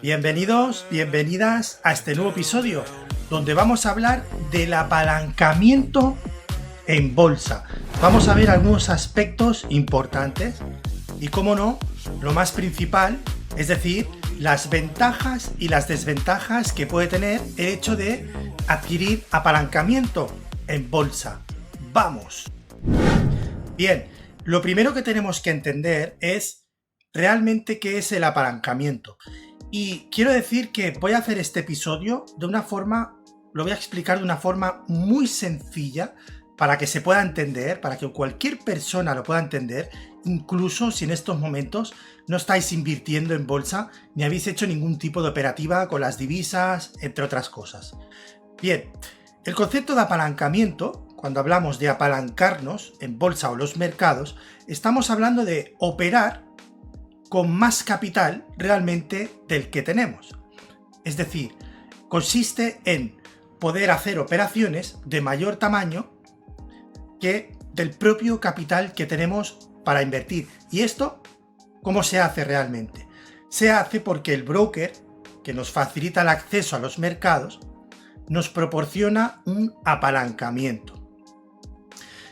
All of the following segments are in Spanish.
Bienvenidos, bienvenidas a este nuevo episodio, donde vamos a hablar del apalancamiento en bolsa. Vamos a ver algunos aspectos importantes y, como no, lo más principal, es decir, las ventajas y las desventajas que puede tener el hecho de adquirir apalancamiento en bolsa. ¡Vamos! Bien, lo primero que tenemos que entender es realmente qué es el apalancamiento. Y quiero decir que voy a hacer este episodio de una forma, lo voy a explicar de una forma muy sencilla para que se pueda entender, para que cualquier persona lo pueda entender, incluso si en estos momentos no estáis invirtiendo en bolsa ni habéis hecho ningún tipo de operativa con las divisas, entre otras cosas. Bien, el concepto de apalancamiento, cuando hablamos de apalancarnos en bolsa o los mercados, estamos hablando de operar con más capital realmente del que tenemos. Es decir, consiste en poder hacer operaciones de mayor tamaño que del propio capital que tenemos para invertir. ¿Y esto cómo se hace realmente? Se hace porque el broker, que nos facilita el acceso a los mercados, nos proporciona un apalancamiento.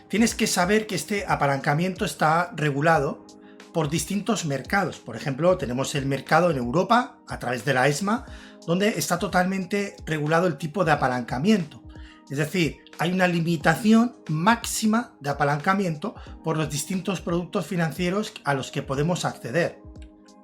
Tienes que saber que este apalancamiento está regulado por distintos mercados. Por ejemplo, tenemos el mercado en Europa a través de la ESMA, donde está totalmente regulado el tipo de apalancamiento. Es decir, hay una limitación máxima de apalancamiento por los distintos productos financieros a los que podemos acceder.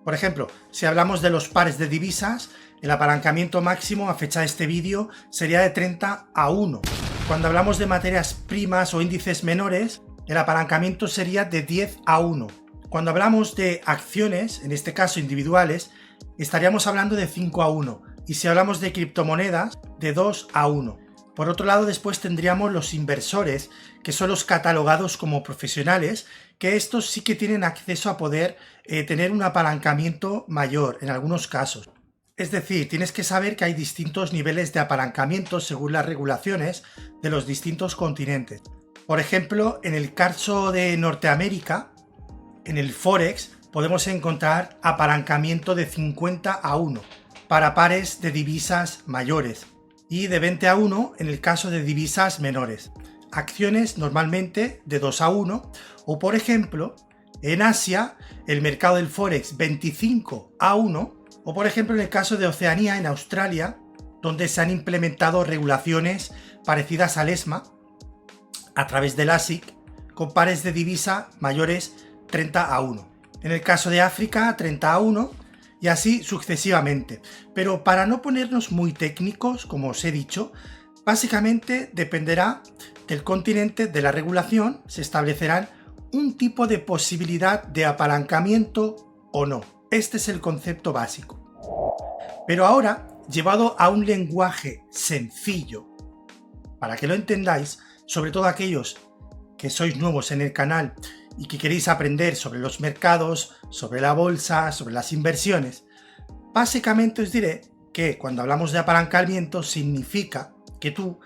Por ejemplo, si hablamos de los pares de divisas, el apalancamiento máximo a fecha de este vídeo sería de 30:1. Cuando hablamos de materias primas o índices menores, el apalancamiento sería de 10:1. Cuando hablamos de acciones, en este caso individuales, estaríamos hablando de 5:1. Y si hablamos de criptomonedas, de 2:1. Por otro lado, después tendríamos los inversores, que son los catalogados como profesionales, que estos sí que tienen acceso a poder tener un apalancamiento mayor en algunos casos. Es decir, tienes que saber que hay distintos niveles de apalancamiento según las regulaciones de los distintos continentes. Por ejemplo, en el caso de Norteamérica, en el Forex podemos encontrar apalancamiento de 50:1 para pares de divisas mayores y de 20:1 en el caso de divisas menores. Acciones normalmente de 2:1 o, por ejemplo, en Asia el mercado del Forex 25:1 o, por ejemplo, en el caso de Oceanía en Australia, donde se han implementado regulaciones parecidas al ESMA a través del ASIC con pares de divisa mayores 30:1. En el caso de África, 30:1 y así sucesivamente. Pero para no ponernos muy técnicos, como os he dicho, básicamente dependerá del continente, de la regulación, se establecerán un tipo de posibilidad de apalancamiento o no. Este es el concepto básico. Pero ahora, llevado a un lenguaje sencillo, para que lo entendáis, sobre todo aquellos que sois nuevos en el canal y que queréis aprender sobre los mercados, sobre la bolsa, sobre las inversiones, básicamente os diré que cuando hablamos de apalancamiento significa que tú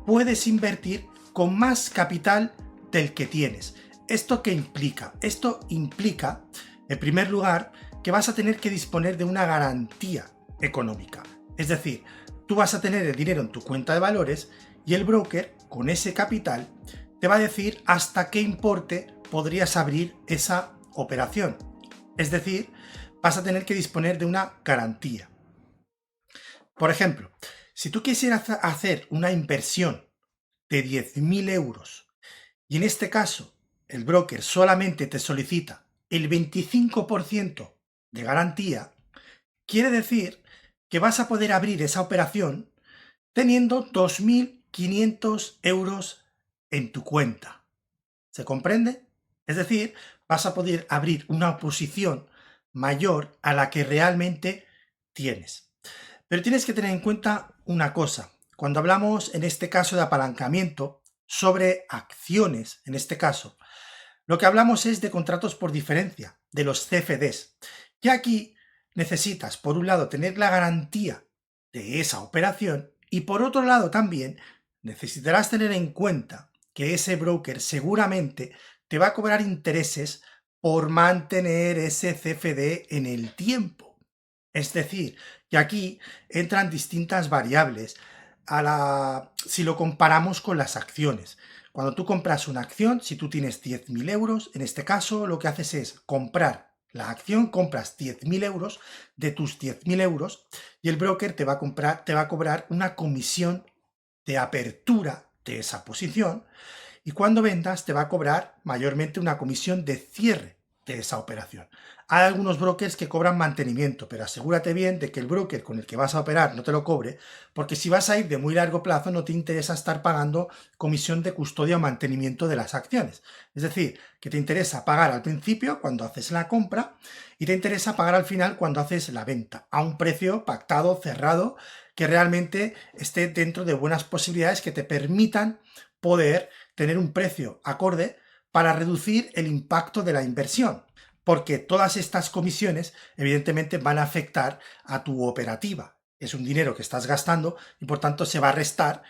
puedes invertir con más capital del que tienes. ¿Esto qué implica? Esto implica, en primer lugar, que vas a tener que disponer de una garantía económica. Es decir, tú vas a tener el dinero en tu cuenta de valores y el broker, con ese capital, te va a decir hasta qué importe podrías abrir esa operación. Es decir, vas a tener que disponer de una garantía. Por ejemplo, si tú quisieras hacer una inversión de 10.000 euros y en este caso el broker solamente te solicita el 25% de garantía, quiere decir que vas a poder abrir esa operación teniendo 2.500 euros en tu cuenta. ¿Se comprende? Es decir, vas a poder abrir una posición mayor a la que realmente tienes. Pero tienes que tener en cuenta una cosa. Cuando hablamos en este caso de apalancamiento sobre acciones, en este caso, lo que hablamos es de contratos por diferencia, de los CFDs. Y aquí necesitas, por un lado, tener la garantía de esa operación y por otro lado también necesitarás tener en cuenta que ese broker seguramente te va a cobrar intereses por mantener ese CFD en el tiempo. Es decir, que aquí entran distintas variables si lo comparamos con las acciones. Cuando tú compras una acción, si tú tienes 10.000 euros, en este caso lo que haces es comprar la acción, compras 10.000 euros de tus 10.000 euros y el broker te va a cobrar una comisión de apertura de esa posición y cuando vendas te va a cobrar mayormente una comisión de cierre de esa operación. Hay algunos brokers que cobran mantenimiento, pero asegúrate bien de que el broker con el que vas a operar no te lo cobre, porque si vas a ir de muy largo plazo no te interesa estar pagando comisión de custodia o mantenimiento de las acciones. Es decir, que te interesa pagar al principio cuando haces la compra y te interesa pagar al final cuando haces la venta, a un precio pactado, cerrado, que realmente esté dentro de buenas posibilidades que te permitan poder tener un precio acorde para reducir el impacto de la inversión, porque todas estas comisiones evidentemente van a afectar a tu operativa. Es un dinero que estás gastando y por tanto se va a restar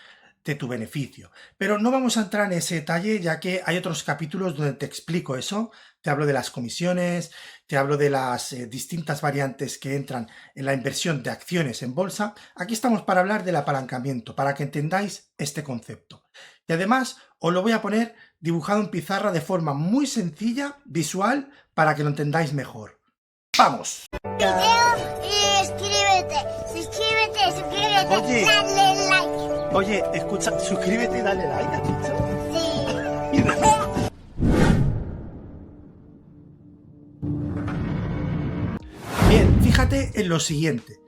de tu beneficio. Pero no vamos a entrar en ese detalle ya que hay otros capítulos donde te explico eso, te hablo de las comisiones, te hablo de las distintas variantes que entran en la inversión de acciones en bolsa. Aquí estamos para hablar del apalancamiento, para que entendáis este concepto. Y además os lo voy a poner dibujado en pizarra de forma muy sencilla, visual, para que lo entendáis mejor. ¡Vamos! Video y suscríbete, Oye. dale like. Oye, escucha, suscríbete y dale like, ¿has dicho? Sí. Bien, fíjate en lo siguiente.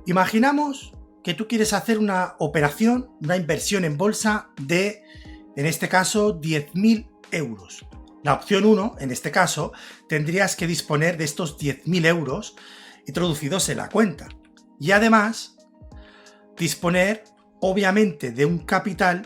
Imaginamos que tú quieres hacer una operación, una inversión en bolsa de, en este caso, 10.000 euros. La opción 1, en este caso, tendrías que disponer de estos 10.000 euros introducidos en la cuenta. Y además, disponer, obviamente, de un capital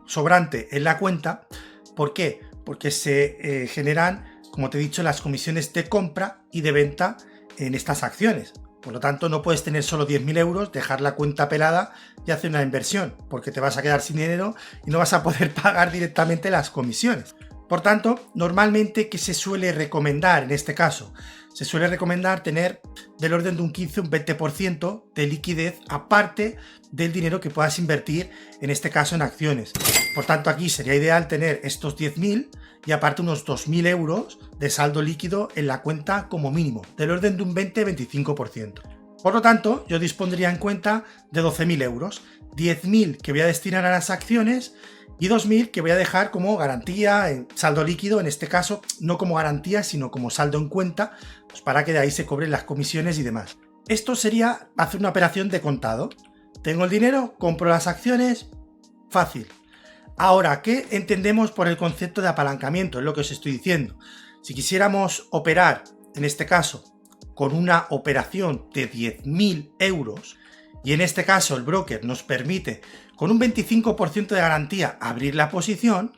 sobrante en la cuenta. ¿Por qué? Porque se generan, como te he dicho, las comisiones de compra y de venta en estas acciones. Por lo tanto, no puedes tener solo 10.000 euros, dejar la cuenta pelada y hacer una inversión, porque te vas a quedar sin dinero y no vas a poder pagar directamente las comisiones. Por tanto, normalmente, ¿qué se suele recomendar en este caso? Se suele recomendar tener del orden de un 15 o un 20% de liquidez aparte del dinero que puedas invertir, en este caso en acciones. Por tanto, aquí sería ideal tener estos 10.000 y aparte unos 2.000 euros de saldo líquido en la cuenta como mínimo, del orden de un 20-25%. Por lo tanto, yo dispondría en cuenta de 12.000 euros, 10.000 que voy a destinar a las acciones y 2.000 que voy a dejar como garantía en saldo líquido, en este caso no como garantía sino como saldo en cuenta, pues para que de ahí se cobren las comisiones y demás. Esto sería hacer una operación de contado. Tengo el dinero, compro las acciones, fácil. Ahora, ¿qué entendemos por el concepto de apalancamiento? Es lo que os estoy diciendo. Si quisiéramos operar, en este caso, con una operación de 10.000 euros, y en este caso el broker nos permite con un 25% de garantía abrir la posición,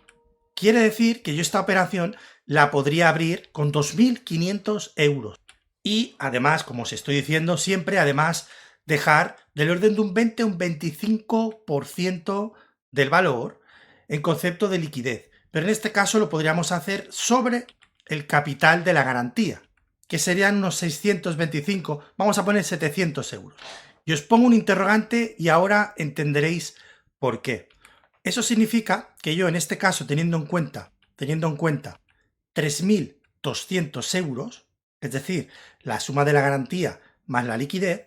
quiere decir que yo esta operación la podría abrir con 2.500 euros. Y además, como os estoy diciendo, siempre además dejar del orden de un 20 a un 25% del valor en concepto de liquidez. Pero en este caso lo podríamos hacer sobre el capital de la garantía, que serían unos 625, vamos a poner 700 euros. Y os pongo un interrogante y ahora entenderéis por qué. Eso significa que yo en este caso, teniendo en cuenta 3.200 euros, es decir, la suma de la garantía más la liquidez,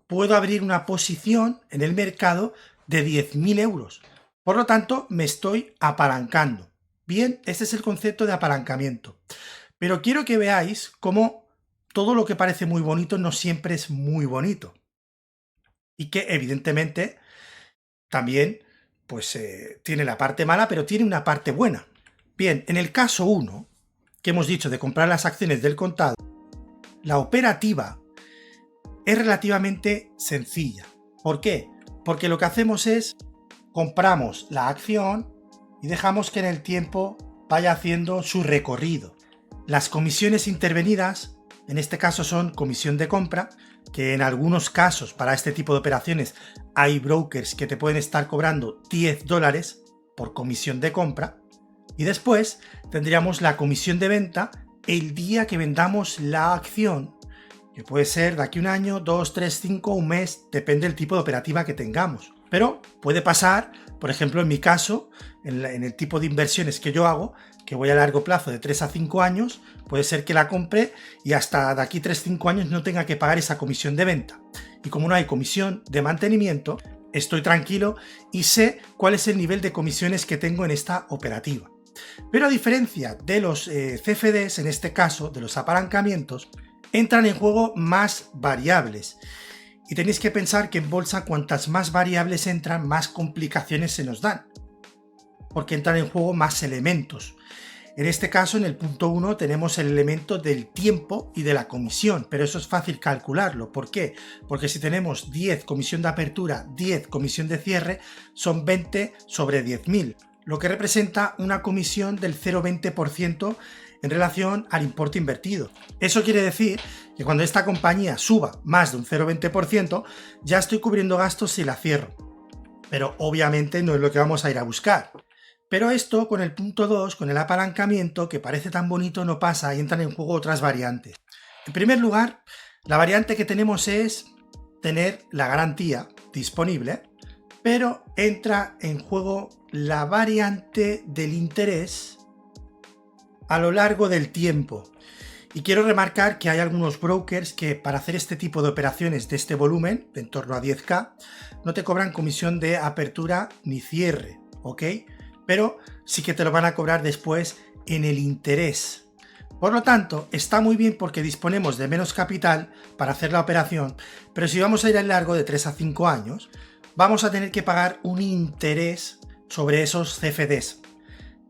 puedo abrir una posición en el mercado de 10.000 euros. Por lo tanto, me estoy apalancando. Bien, este es el concepto de apalancamiento. Pero quiero que veáis cómo todo lo que parece muy bonito no siempre es muy bonito. Y que evidentemente también pues tiene la parte mala, pero tiene una parte buena. Bien, en el caso 1, que hemos dicho de comprar las acciones del contado, la operativa es relativamente sencilla. ¿Por qué? Porque lo que hacemos es compramos la acción y dejamos que en el tiempo vaya haciendo su recorrido. Las comisiones intervenidas, en este caso son comisión de compra, que en algunos casos para este tipo de operaciones hay brokers que te pueden estar cobrando $10 por comisión de compra, y después tendríamos la comisión de venta el día que vendamos la acción, que puede ser de aquí un año, 2, 3, 5, un mes, depende del tipo de operativa que tengamos. Pero puede pasar, por ejemplo, en mi caso, en el tipo de inversiones que yo hago, que voy a largo plazo de 3 a 5 años, puede ser que la compre y hasta de aquí 3 a 5 años no tenga que pagar esa comisión de venta. Y como no hay comisión de mantenimiento, estoy tranquilo y sé cuál es el nivel de comisiones que tengo en esta operativa. Pero a diferencia de los CFDs, en este caso, de los apalancamientos, entran en juego más variables. Y tenéis que pensar que en bolsa cuantas más variables entran, más complicaciones se nos dan. Porque entran en juego más elementos. En este caso, en el punto 1, tenemos el elemento del tiempo y de la comisión, pero eso es fácil calcularlo. ¿Por qué? Porque si tenemos 10 comisión de apertura, 10 comisión de cierre, son 20 sobre 10.000, lo que representa una comisión del 0,20% en relación al importe invertido. Eso quiere decir que cuando esta compañía suba más de un 0,20%, ya estoy cubriendo gastos si la cierro. Pero obviamente no es lo que vamos a ir a buscar. Pero esto con el punto 2, con el apalancamiento, que parece tan bonito, no pasa y entran en juego otras variantes. En primer lugar, la variante que tenemos es tener la garantía disponible, pero entra en juego la variante del interés a lo largo del tiempo. Y quiero remarcar que hay algunos brokers que para hacer este tipo de operaciones de este volumen, de en torno a 10K, no te cobran comisión de apertura ni cierre, ¿ok? Pero sí que te lo van a cobrar después en el interés. Por lo tanto, está muy bien porque disponemos de menos capital para hacer la operación, pero si vamos a ir al largo de 3 a 5 años, vamos a tener que pagar un interés sobre esos CFDs.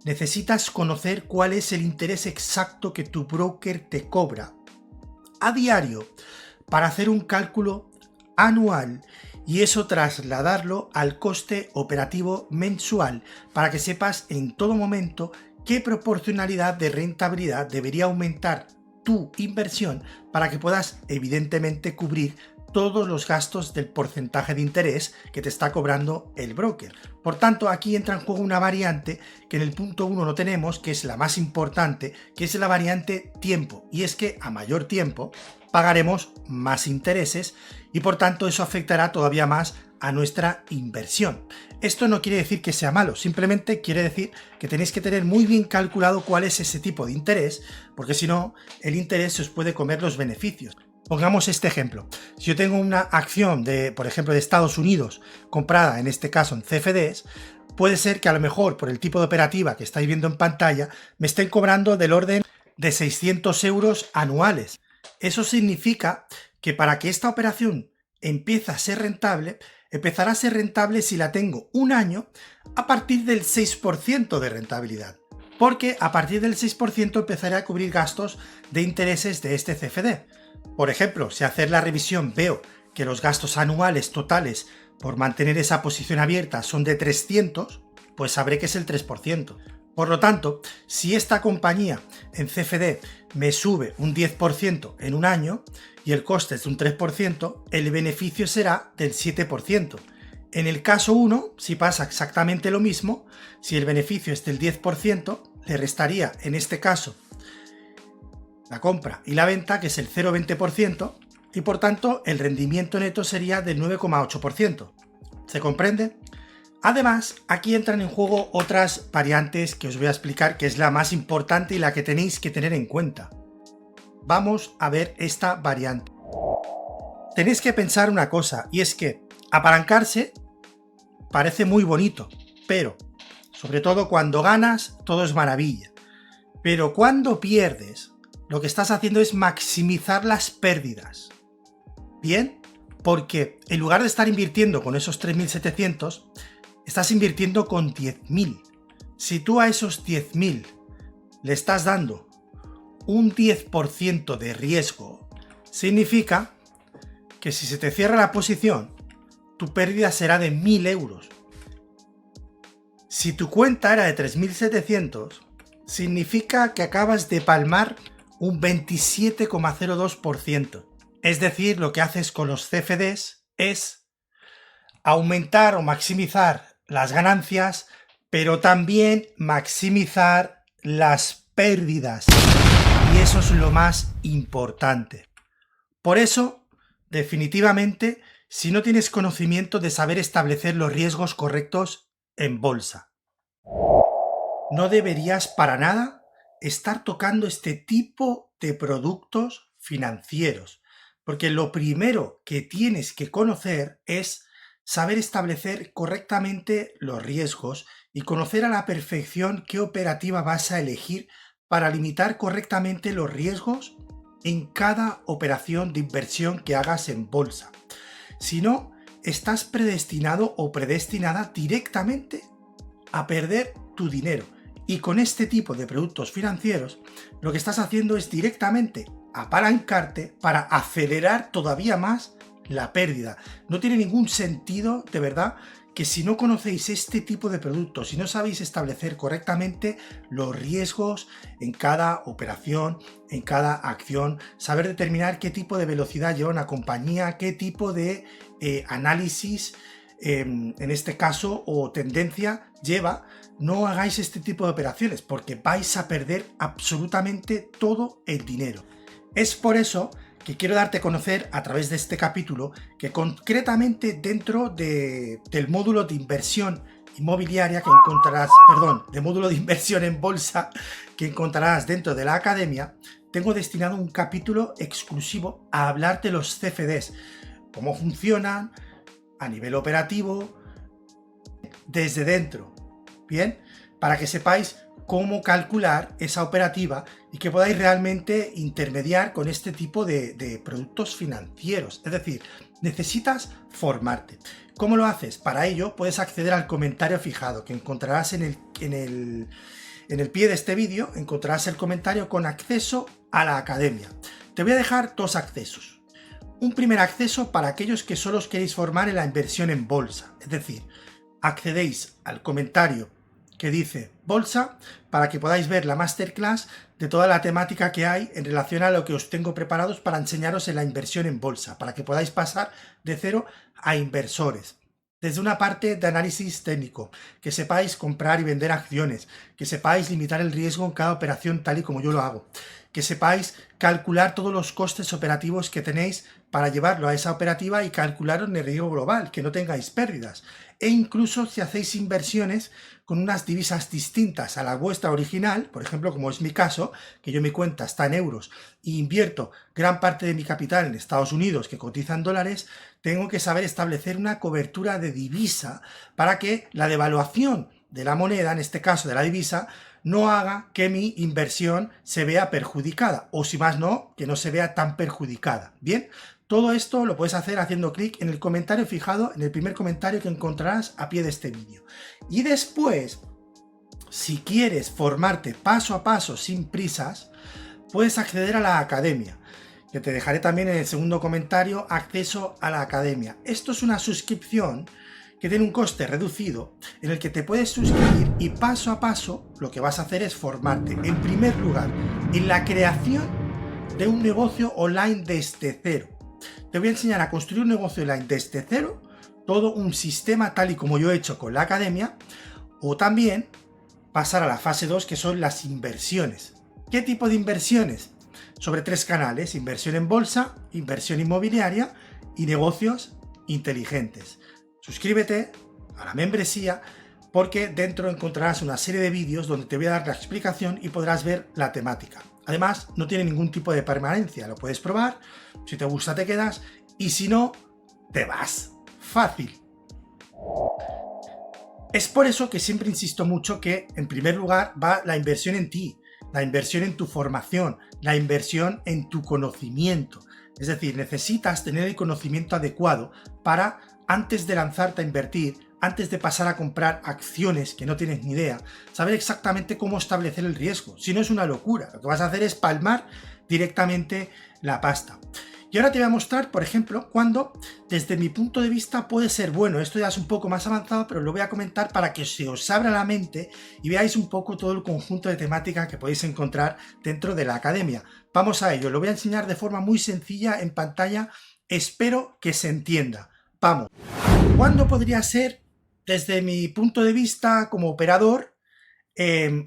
Necesitas conocer cuál es el interés exacto que tu broker te cobra a diario para hacer un cálculo anual y eso trasladarlo al coste operativo mensual para que sepas en todo momento qué proporcionalidad de rentabilidad debería aumentar tu inversión para que puedas evidentemente cubrir todos los gastos del porcentaje de interés que te está cobrando el broker. Por tanto, aquí entra en juego una variante que en el punto 1 no tenemos, que es la más importante, que es la variante tiempo. Y es que a mayor tiempo pagaremos más intereses y por tanto eso afectará todavía más a nuestra inversión. Esto no quiere decir que sea malo, simplemente quiere decir que tenéis que tener muy bien calculado cuál es ese tipo de interés, porque si no, el interés se os puede comer los beneficios. Pongamos este ejemplo. Si yo tengo una acción de, por ejemplo, de Estados Unidos comprada, en este caso en CFDs, puede ser que a lo mejor por el tipo de operativa que estáis viendo en pantalla me estén cobrando del orden de 600 euros anuales. Eso significa que para que esta operación empiece a ser rentable, empezará a ser rentable si la tengo un año a partir del 6% de rentabilidad. Porque a partir del 6% empezaré a cubrir gastos de intereses de este CFD. Por ejemplo, si hacer la revisión veo que los gastos anuales totales por mantener esa posición abierta son de 300, pues sabré que es el 3%. Por lo tanto, si esta compañía en CFD me sube un 10% en un año y el coste es de un 3%, el beneficio será del 7%. En el caso 1, si pasa exactamente lo mismo, si el beneficio es del 10%, le restaría en este caso la compra y la venta, que es el 0,20%, y por tanto el rendimiento neto sería del 9,8%. ¿Se comprende? Además, aquí entran en juego otras variantes que os voy a explicar, que es la más importante y la que tenéis que tener en cuenta. Vamos a ver esta variante. Tenéis que pensar una cosa, y es que apalancarse parece muy bonito, pero sobre todo cuando ganas todo es maravilla. Pero cuando pierdes, lo que estás haciendo es maximizar las pérdidas. ¿Bien? Porque en lugar de estar invirtiendo con esos 3.700, estás invirtiendo con 10.000. Si tú a esos 10.000 le estás dando un 10% de riesgo, significa que si se te cierra la posición, tu pérdida será de 1.000 euros. Si tu cuenta era de 3.700, significa que acabas de palmar un 27,02%. Es decir, lo que haces con los CFDs es aumentar o maximizar las ganancias, pero también maximizar las pérdidas. Y eso es lo más importante. Por eso, definitivamente, si no tienes conocimiento de saber establecer los riesgos correctos en bolsa, no deberías para nada estar tocando este tipo de productos financieros, porque lo primero que tienes que conocer es saber establecer correctamente los riesgos y conocer a la perfección qué operativa vas a elegir para limitar correctamente los riesgos en cada operación de inversión que hagas en bolsa. Si no, estás predestinado o predestinada directamente a perder tu dinero. Y con este tipo de productos financieros, lo que estás haciendo es directamente apalancarte para acelerar todavía más la pérdida. No tiene ningún sentido, de verdad, que si no conocéis este tipo de productos, si no sabéis establecer correctamente los riesgos en cada operación, en cada acción, saber determinar qué tipo de velocidad lleva una compañía, qué tipo de análisis, en este caso, o tendencia lleva, no hagáis este tipo de operaciones porque vais a perder absolutamente todo el dinero. Es por eso que quiero darte a conocer a través de este capítulo que concretamente dentro del módulo de inversión inmobiliaria que encontrarás, de módulo de inversión en bolsa que encontrarás dentro de la academia, tengo destinado un capítulo exclusivo a hablar de los CFDs, cómo funcionan a nivel operativo desde dentro, ¿bien? Para que sepáis cómo calcular esa operativa y que podáis realmente intermediar con este tipo de productos financieros. Es decir, necesitas formarte. ¿Cómo lo haces? Para ello puedes acceder al comentario fijado que encontrarás en el pie de este vídeo. Encontrarás el comentario con acceso a la academia. Te voy a dejar dos accesos. Un primer acceso para aquellos que solo os queréis formar en la inversión en bolsa. Es decir, accedéis al comentario que dice bolsa para que podáis ver la masterclass de toda la temática que hay en relación a lo que os tengo preparados para enseñaros en la inversión en bolsa, para que podáis pasar de cero a inversores. Desde una parte de análisis técnico, que sepáis comprar y vender acciones, que sepáis limitar el riesgo en cada operación tal y como yo lo hago, que sepáis calcular todos los costes operativos que tenéis para llevarlo a esa operativa y calcular el riesgo global, que no tengáis pérdidas. E incluso si hacéis inversiones con unas divisas distintas a la vuestra original, por ejemplo, como es mi caso, que yo mi cuenta está en euros e invierto gran parte de mi capital en Estados Unidos que cotiza en dólares, tengo que saber establecer una cobertura de divisa para que la devaluación de la moneda, en este caso de la divisa, no haga que mi inversión se vea perjudicada, o si más no, que no se vea tan perjudicada. Bien, todo esto lo puedes hacer haciendo clic en el comentario fijado, en el primer comentario que encontrarás a pie de este vídeo. Y después, si quieres formarte paso a paso sin prisas, puedes acceder a la academia, que te dejaré también en el segundo comentario, acceso a la academia. Esto es una suscripción que tiene un coste reducido en el que te puedes suscribir y paso a paso lo que vas a hacer es formarte, en primer lugar, en la creación de un negocio online desde cero. Te voy a enseñar a construir un negocio online desde cero, todo un sistema tal y como yo he hecho con la academia, o también pasar a la fase 2 que son las inversiones. ¿Qué tipo de inversiones? Sobre 3 canales: inversión en bolsa, inversión inmobiliaria y negocios inteligentes. Suscríbete a la membresía porque dentro encontrarás una serie de vídeos donde te voy a dar la explicación y podrás ver la temática. Además, no tiene ningún tipo de permanencia, lo puedes probar, si te gusta te quedas y si no, te vas. Fácil. Es por eso que siempre insisto mucho que en primer lugar va la inversión en ti, la inversión en tu formación, la inversión en tu conocimiento. Es decir, necesitas tener el conocimiento adecuado para, antes de lanzarte a invertir, antes de pasar a comprar acciones que no tienes ni idea, saber exactamente cómo establecer el riesgo. Si no, es una locura. Lo que vas a hacer es palmar directamente la pasta. Y ahora te voy a mostrar, por ejemplo, cuando desde mi punto de vista puede ser bueno. Esto ya es un poco más avanzado, pero lo voy a comentar para que se os abra la mente y veáis un poco todo el conjunto de temática que podéis encontrar dentro de la academia. Vamos a ello. Lo voy a enseñar de forma muy sencilla en pantalla. Espero que se entienda. Vamos. ¿Cuándo podría ser, desde mi punto de vista como operador,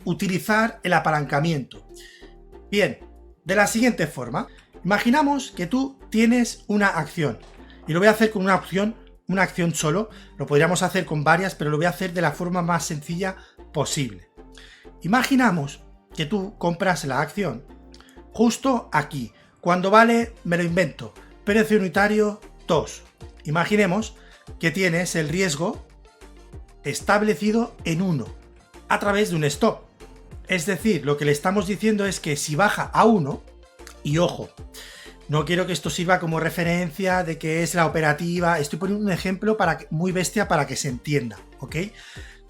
utilizar el apalancamiento? Bien, de la siguiente forma. Imaginamos que tú tienes una acción y lo voy a hacer con una acción solo. Lo podríamos hacer con varias, pero lo voy a hacer de la forma más sencilla posible. Imaginamos que tú compras la acción justo aquí, cuando vale, me lo invento, precio unitario 2. Imaginemos que tienes el riesgo establecido en 1 a través de un stop. Es decir, lo que le estamos diciendo es que si baja a 1, y ojo, no quiero que esto sirva como referencia de que es la operativa, estoy poniendo un ejemplo muy bestia para que se entienda, ¿ok?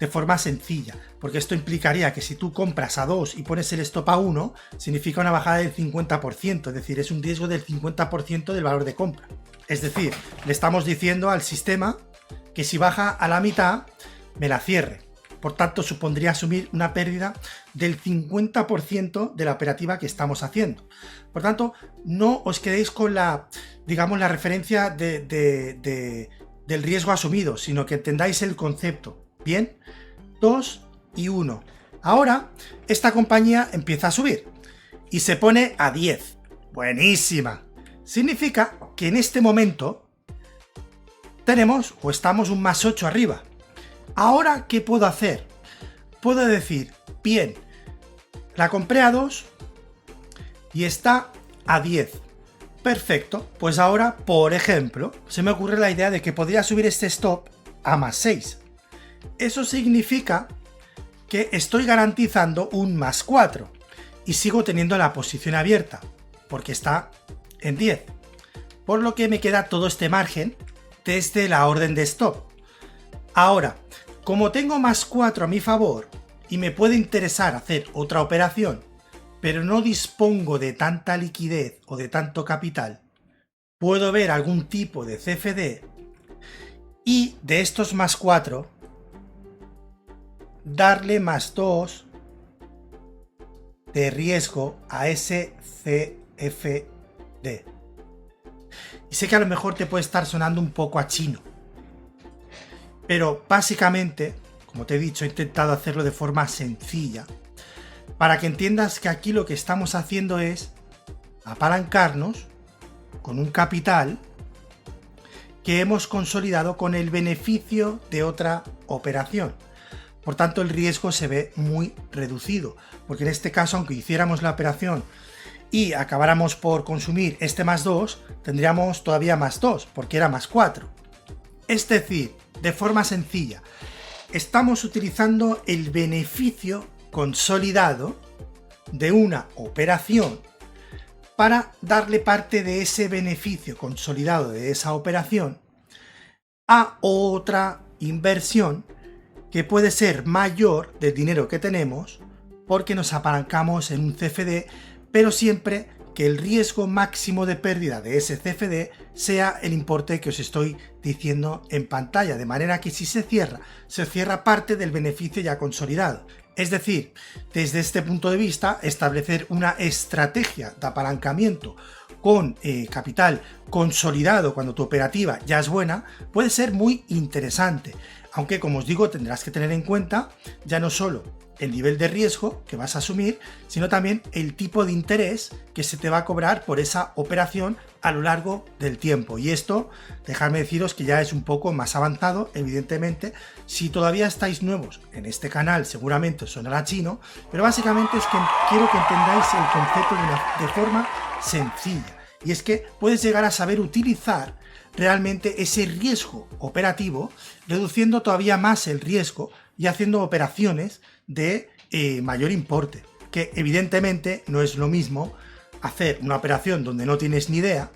De forma sencilla, porque esto implicaría que si tú compras a 2 y pones el stop a 1, significa una bajada del 50%, es decir, es un riesgo del 50% del valor de compra. Es decir, le estamos diciendo al sistema que si baja a la mitad, me la cierre. Por tanto, supondría asumir una pérdida del 50% de la operativa que estamos haciendo. Por tanto, no os quedéis con la, digamos, la referencia del riesgo asumido, sino que entendáis el concepto. Bien, 2 y 1. Ahora, esta compañía empieza a subir y se pone a 10. Buenísima. Significa que en este momento tenemos o estamos un más 8 arriba. Ahora, ¿qué puedo hacer? Puedo decir, bien, la compré a 2 y está a 10. Perfecto, pues ahora, por ejemplo, se me ocurre la idea de que podría subir este stop a más 6. Eso significa que estoy garantizando un más 4 y sigo teniendo la posición abierta, porque está en 10. Por lo que me queda todo este margen desde la orden de stop. Ahora, como tengo más 4 a mi favor y me puede interesar hacer otra operación, pero no dispongo de tanta liquidez o de tanto capital, puedo ver algún tipo de CFD y de estos más 4 darle más 2 de riesgo a ese CFD. Y sé que a lo mejor te puede estar sonando un poco a chino, pero básicamente, como te he dicho, he intentado hacerlo de forma sencilla para que entiendas que aquí lo que estamos haciendo es apalancarnos con un capital que hemos consolidado con el beneficio de otra operación. Por tanto, el riesgo se ve muy reducido, porque en este caso, aunque hiciéramos la operación y acabáramos por consumir este más 2, tendríamos todavía más 2, porque era más 4. Es decir, de forma sencilla, estamos utilizando el beneficio consolidado de una operación para darle parte de ese beneficio consolidado de esa operación a otra inversión que puede ser mayor del dinero que tenemos porque nos apalancamos en un CFD, pero siempre que el riesgo máximo de pérdida de ese CFD sea el importe que os estoy diciendo en pantalla, de manera que si se cierra parte del beneficio ya consolidado. Es decir, desde este punto de vista, establecer una estrategia de apalancamiento con capital consolidado cuando tu operativa ya es buena puede ser muy interesante, aunque como os digo tendrás que tener en cuenta ya no solo el nivel de riesgo que vas a asumir, sino también el tipo de interés que se te va a cobrar por esa operación a lo largo del tiempo. Y esto, dejadme deciros que ya es un poco más avanzado, evidentemente. Si todavía estáis nuevos en este canal, seguramente os sonará chino, pero básicamente es que quiero que entendáis el concepto de forma sencilla. Y es que puedes llegar a saber utilizar realmente ese riesgo operativo, reduciendo todavía más el riesgo y haciendo operaciones de mayor importe, que evidentemente no es lo mismo hacer una operación donde no tienes ni idea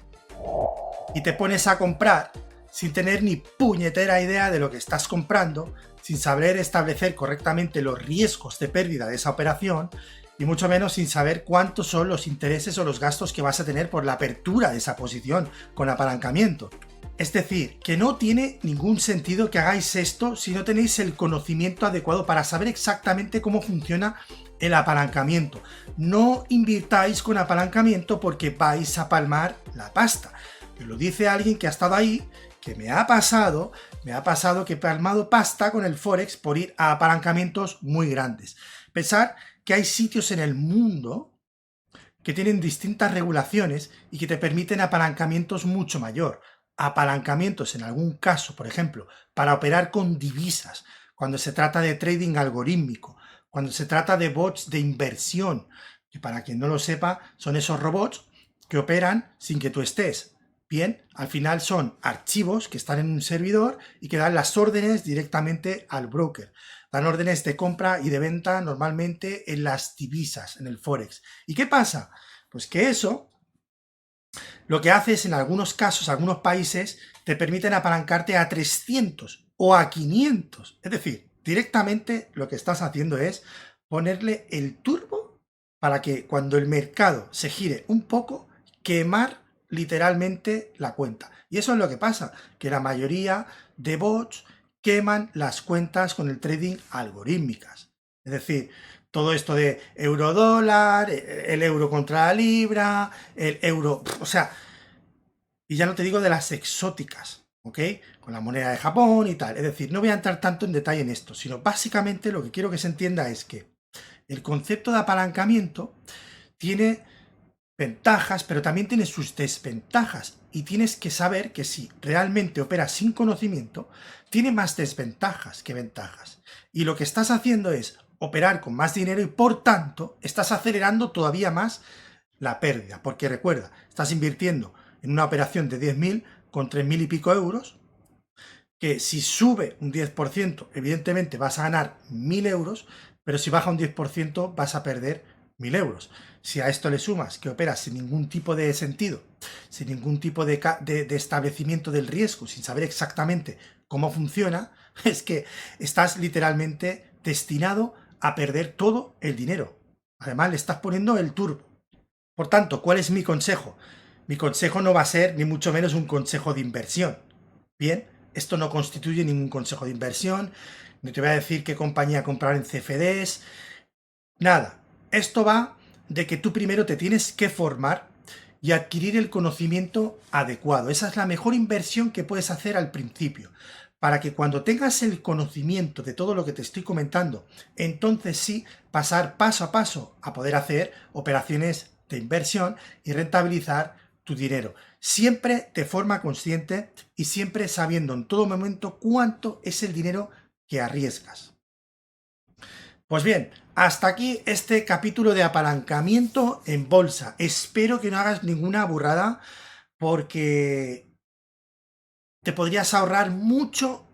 y te pones a comprar sin tener ni puñetera idea de lo que estás comprando, sin saber establecer correctamente los riesgos de pérdida de esa operación y mucho menos sin saber cuántos son los intereses o los gastos que vas a tener por la apertura de esa posición con apalancamiento. Es decir, que no tiene ningún sentido que hagáis esto si no tenéis el conocimiento adecuado para saber exactamente cómo funciona el apalancamiento. No invirtáis con apalancamiento porque vais a palmar la pasta. Me lo dice alguien que ha estado ahí, que me ha pasado que he palmado pasta con el Forex por ir a apalancamientos muy grandes. Pensad que hay sitios en el mundo que tienen distintas regulaciones y que te permiten apalancamientos mucho mayor. Apalancamientos en algún caso, por ejemplo, para operar con divisas, cuando se trata de trading algorítmico, cuando se trata de bots de inversión, que para quien no lo sepa, son esos robots que operan sin que tú estés. Bien, al final son archivos que están en un servidor y que dan las órdenes directamente al broker. Dan órdenes de compra y de venta normalmente en las divisas, en el Forex. ¿Y qué pasa? Pues que eso lo que hace es, en algunos casos, algunos países, te permiten apalancarte a 300 o a 500. Es decir, directamente lo que estás haciendo es ponerle el turbo para que cuando el mercado se gire un poco, quemar literalmente la cuenta. Y eso es lo que pasa, que la mayoría de bots queman las cuentas con el trading algorítmicas. Es decir, todo esto de euro-dólar, el euro contra la libra, el euro... O sea, y ya no te digo de las exóticas, ¿ok? Con la moneda de Japón y tal. Es decir, no voy a entrar tanto en detalle en esto, sino básicamente lo que quiero que se entienda es que el concepto de apalancamiento tiene ventajas, pero también tiene sus desventajas. Y tienes que saber que si realmente operas sin conocimiento, tiene más desventajas que ventajas. Y lo que estás haciendo es operar con más dinero y por tanto estás acelerando todavía más la pérdida. Porque recuerda, estás invirtiendo en una operación de 10.000 con 3.000 y pico euros, que si sube un 10%, evidentemente vas a ganar 1.000 euros, pero si baja un 10% vas a perder 1.000 euros. Si a esto le sumas que operas sin ningún tipo de sentido, sin ningún tipo de establecimiento del riesgo, sin saber exactamente cómo funciona, es que estás literalmente destinado a perder todo el dinero. Además, le estás poniendo el turbo. Por tanto, ¿cuál es mi consejo? Mi consejo no va a ser ni mucho menos un consejo de inversión. Bien, esto no constituye ningún consejo de inversión, no te voy a decir qué compañía comprar en CFDs, nada. Esto va de que tú primero te tienes que formar y adquirir el conocimiento adecuado. Esa es la mejor inversión que puedes hacer al principio, para que cuando tengas el conocimiento de todo lo que te estoy comentando, entonces sí pasar paso a paso a poder hacer operaciones de inversión y rentabilizar tu dinero. Siempre de forma consciente y siempre sabiendo en todo momento cuánto es el dinero que arriesgas. Pues bien, hasta aquí este capítulo de apalancamiento en bolsa. Espero que no hagas ninguna burrada porque te podrías ahorrar mucho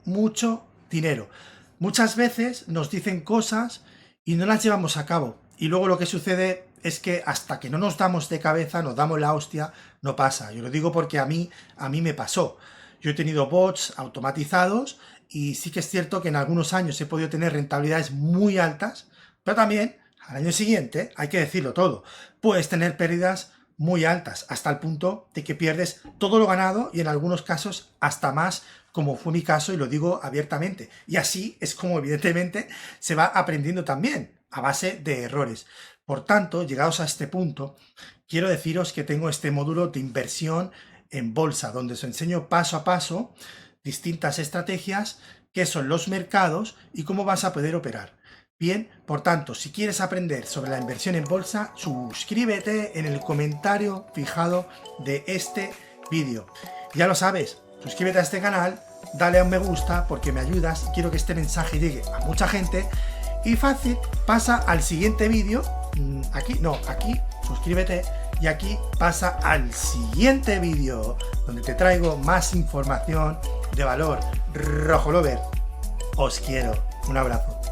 dinero. Muchas veces nos dicen cosas y no las llevamos a cabo. Y luego lo que sucede es que hasta que no nos damos de cabeza, nos damos la hostia, no pasa. Yo lo digo porque a mí me pasó. Yo he tenido bots automatizados y sí que es cierto que en algunos años he podido tener rentabilidades muy altas, pero también al año siguiente, hay que decirlo todo, puedes tener pérdidas muy altas, hasta el punto de que pierdes todo lo ganado y en algunos casos hasta más, como fue mi caso y lo digo abiertamente. Y así es como evidentemente se va aprendiendo también, a base de errores. Por tanto, llegados a este punto, quiero deciros que tengo este módulo de inversión en bolsa, donde os enseño paso a paso distintas estrategias, qué son los mercados y cómo vas a poder operar. Bien, por tanto, si quieres aprender sobre la inversión en bolsa, suscríbete en el comentario fijado de este vídeo. Ya lo sabes, suscríbete a este canal, dale a un me gusta porque me ayudas y quiero que este mensaje llegue a mucha gente. Y fácil, pasa al siguiente vídeo, aquí, suscríbete y aquí pasa al siguiente vídeo donde te traigo más información de valor. Rojo Lover, os quiero, un abrazo.